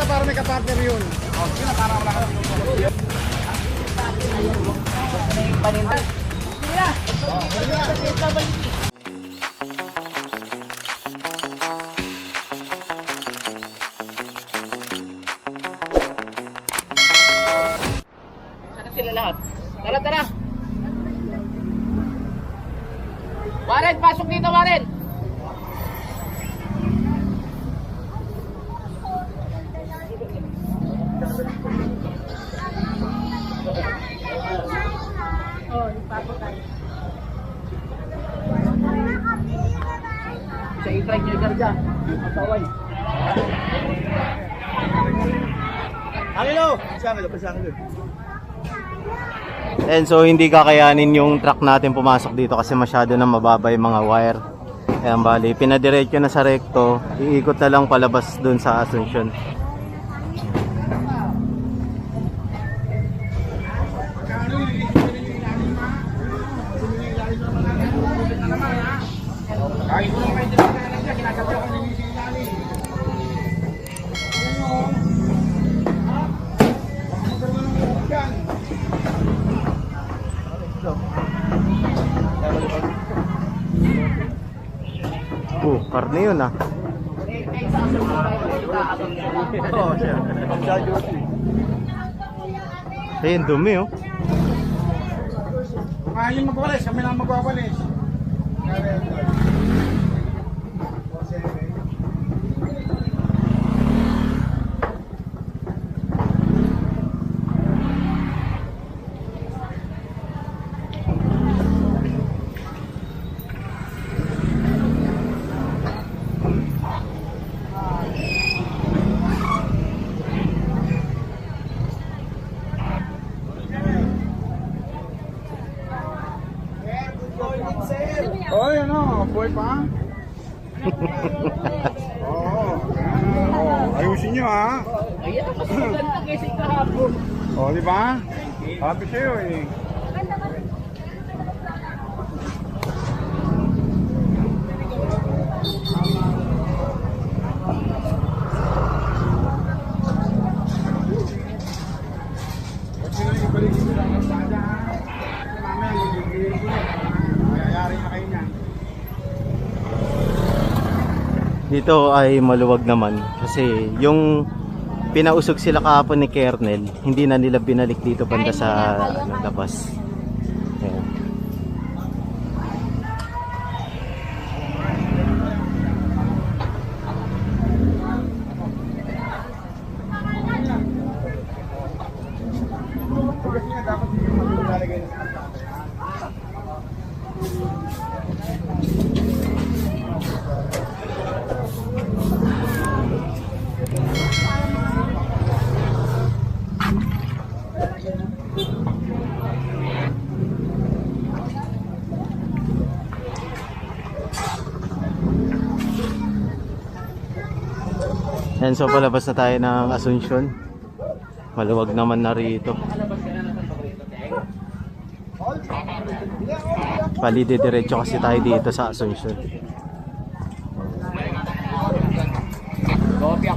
para may kapartner yun. O, sige na, para wala ka yung paninda. Sige na. Sana sila lahat. Tara, tara. Warren, pasok dito, Warren. Oh, ipapot tayo. Sa i-try nyo garga. Mataway. Angelo! Pasangilo. And so hindi kakayanin yung truck natin pumasok dito kasi masyado na mababa yung mga wire. Kaya bali, pinadiretso na sa recto, iikot na lang palabas dun sa Asuncion. Karne yun ah. Ayun, dumi oh. Yung magwawalis, kami lang magwawalis. Oy, ano? Buhay pa? Ayusin nyo ha. Ayan, mas maganda kasi kahapon. Di ba? Happy sa'yo eh. Dito ay maluwag naman kasi yung pinausog sila kahapon ni Kernel, hindi na nila binalik dito banda sa labas. Ayan. And so palabas na tayo ng Asuncion. Maluwag naman na rito. Palididiretso kasi tayo dito sa Asuncion. Kopya.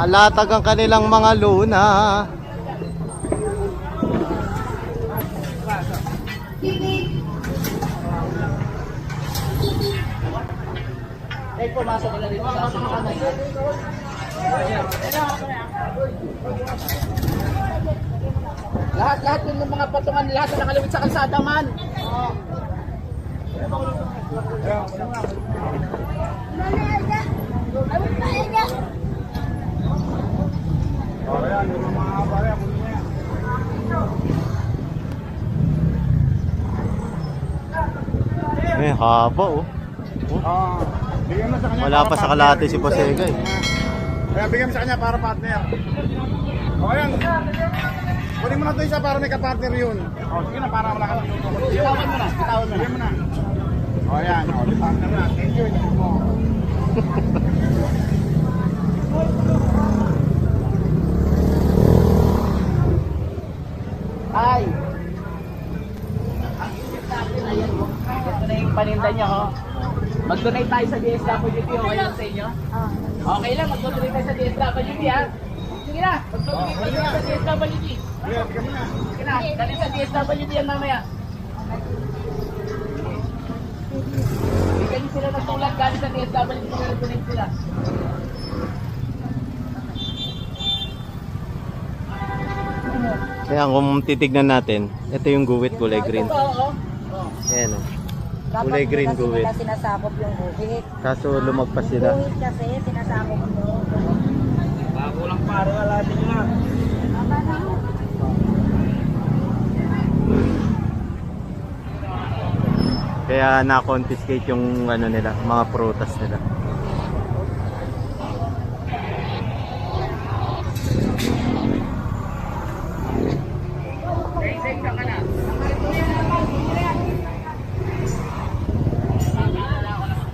Alatag ang kanilang mga luna. Pumasok nila dito sa Asuncion. Lahat yung mga patungan, lahat na nakalimit sa kalsada man. Haba oh. Bigyan mo sa kanya. Wala pa sa kalahati si Posega eh. Kaya bigyan mo sa kanya para partner. O yan. Kunin mo na ito isa para may kapartner yun. O sige na, para wala ka na yung Bitawan mo na. Bitawan mo na. Bigyan mo na. O yan, o partner na. Thank you. Ay. Ang isip natin, ayan mo. Ito na yung paninda niya, ho. Mag-donate tayo sa DSWD, okay lang sa inyo? Okay lang, mag-donate tayo sa DSWD, ha? Sige na, mag-donate tayo sa DSWD. Bigyan mo na. Sige na, dali sa DSWD yan mamaya. Bigyan niyo sila ng tulad galing sa DSWD, mag-donate sila. Kaya kung titignan natin, ito yung guwit kulay green. Oo. Ayan oh. Dapat Kulay green kasi guhit. nila sinasakop yung guhit. Kaso lumagpas sila. Guhit kasi sinasakop mo. Kulang pare wala din nga. Kaya na-confiscate yung ano nila, mga prutas nila.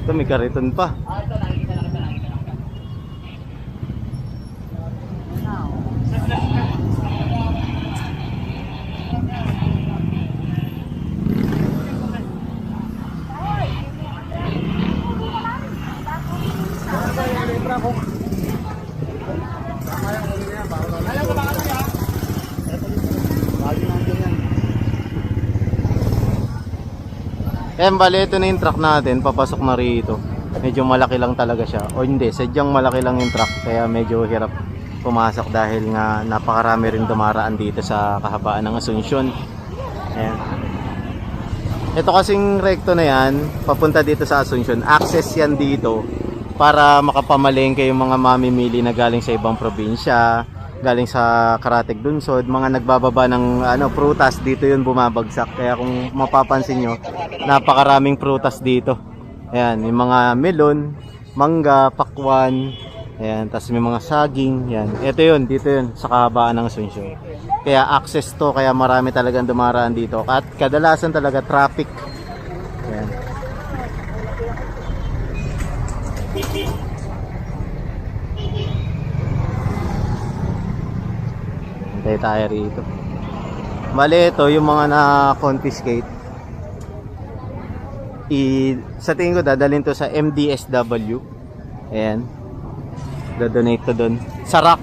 Ito may kariton pa. Ito, nakikita lang. Bali ito na yung truck natin, papasok na rito. Medyo malaki lang talaga siya. O hindi, sadyang malaki lang yung truck. Kaya medyo hirap pumasok dahil nga napakarami rin dumaraan dito sa kahabaan ng Asuncion. Ayan. Ito kasing rekto na yan, papunta dito sa Asuncion. Access yan dito para makapamalengke yung mga mamimili na galing sa ibang probinsya, galing sa Karatig Dunsod, mga nagbababa ng prutas, dito yun bumabagsak. Kaya kung mapapansin nyo, napakaraming prutas dito. Ayan, may mga melon, mangga, pakwan, ayan, tapos may mga saging, yan. Ito yun, dito yun, sa kahabaan ng Asuncion. Kaya access to, kaya marami talagang dumaraan dito. At kadalasan talaga traffic. Ayan. Hintay tayo rito. Bale, ito yung mga na-confiscate. Sa tingin ko, dadalhin to sa MDSW. Ayan. Dodonate to doon. Sarak,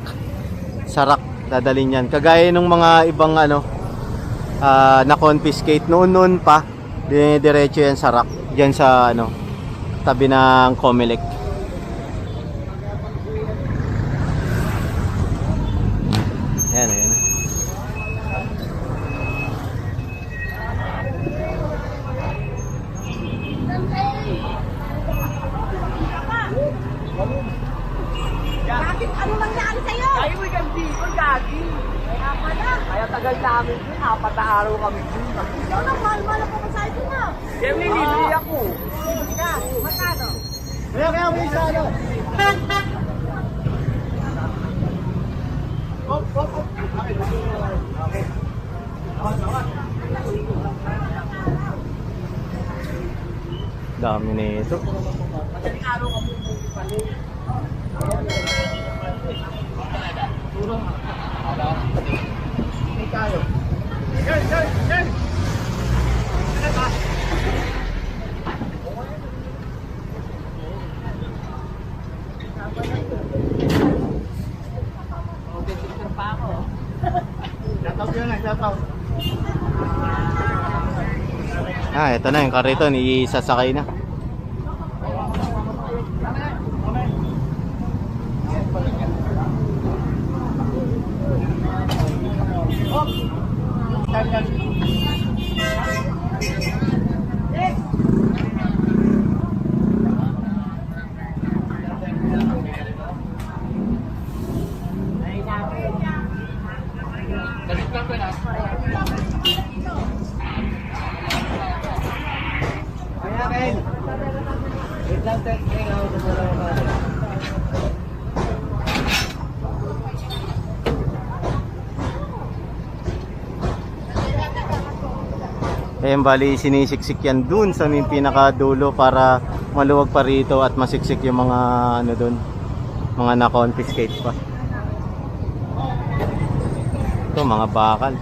dadalhin yan. Kagaya ng mga ibang na-confiscate. Noon pa, dinidiretso yan Sarak. Diyan sa tabi ng Comelec. Ayan, ayan. Bakit? Ano nangyari sa'yo? Ay, may gandito, Gagi. Kaya pala. Kaya tagal namin dun, 4 na araw kami dun. Ikaw lang, mahal-mahal ang pumasay ko na. Siyempre, libre ako. Ka, magkano? Kaya may isa Dami na ito. Madaling araw kami bumibalik. Hindi tayo. Yan! Picture pa ako. Shoutout yun lang, shoutout. Ito na yung kariton, isasakay na. Galit lang ko na. Kaya, Ken. Ayan, bali sinisiksik yan dun sa may pinakadulo para maluwag pa rito at masiksik yung mga ano dun, mga na-confiscate pa. Ito, mga bakal.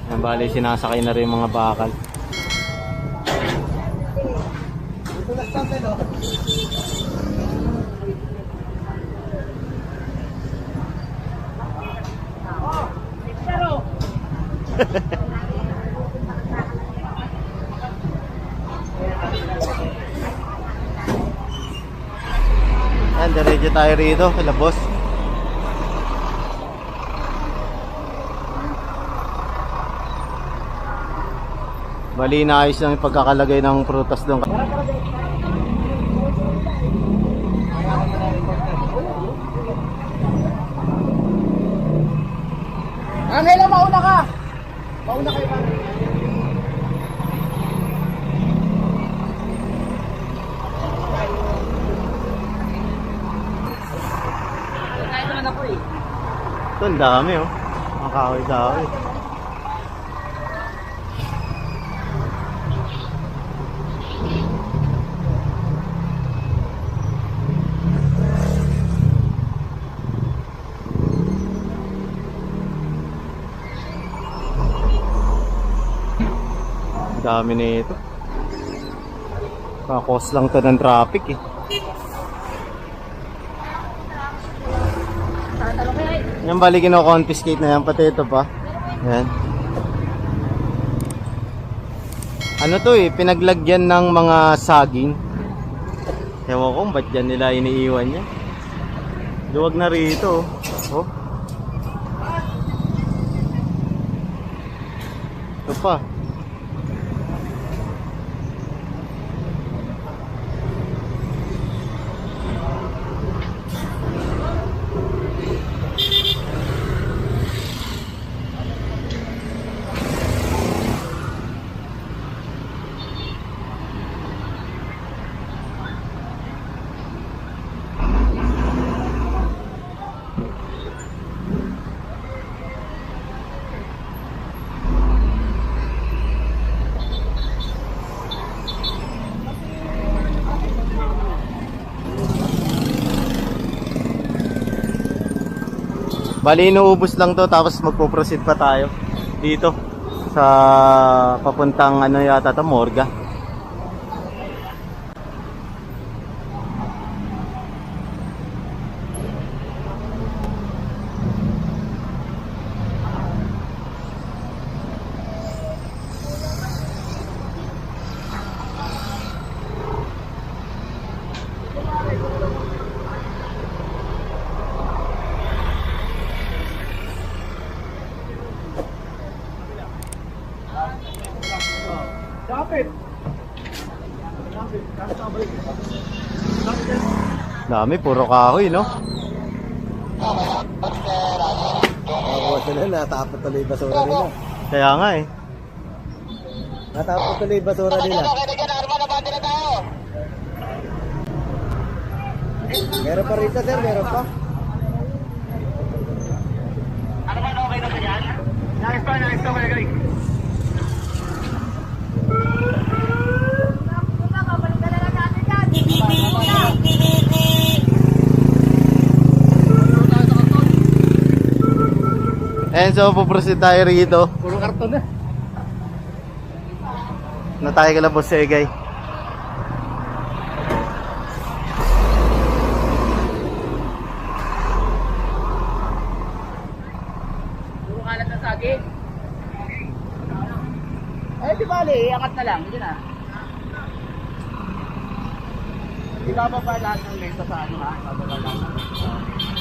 Ayan, bali sinasakay na rin yung mga bakal. Ayan, diretso tayo rito, kala boss. Bali, naayos lang yung pagkakalagay ng prutas doon. Angela, mauna ka! Mauna kayo, Angela. Kaya naman ako eh. Ito, ang dami oh. Mga kahoy-kahoy. Ang dami na ito. Kakos lang to ng traffic eh. Yan, bali kino-confiscate na yan, pati ito pa. Yan. Ano to eh, pinaglagyan ng mga saging. Ewan ko ba't dyan nila iniiwan yan. Luwag na rito oh. Ito pa. Bali, inuubos lang to tapos magpo-proceed pa tayo dito sa papuntang ano yata to, Morga. Dami, puro kahoy, no? Tapos sila, natapot tuloy yung basura nila. Kaya nga eh. Natapot tuloy yung basura nila. Meron pa rito, sir, meron pa. Ano ba, okay na ba yan? Nice pa, kaya galing. Babalikan na lang natin yan. And so, puproceed tayo rito. Puro karton na. Natay ka lang po sa Egay. Puro kalat na saging. Eh, di bali, iangat na lang. Hindi na. Ibababa lahat ng mesa sa ano ha? Ibababa lahat.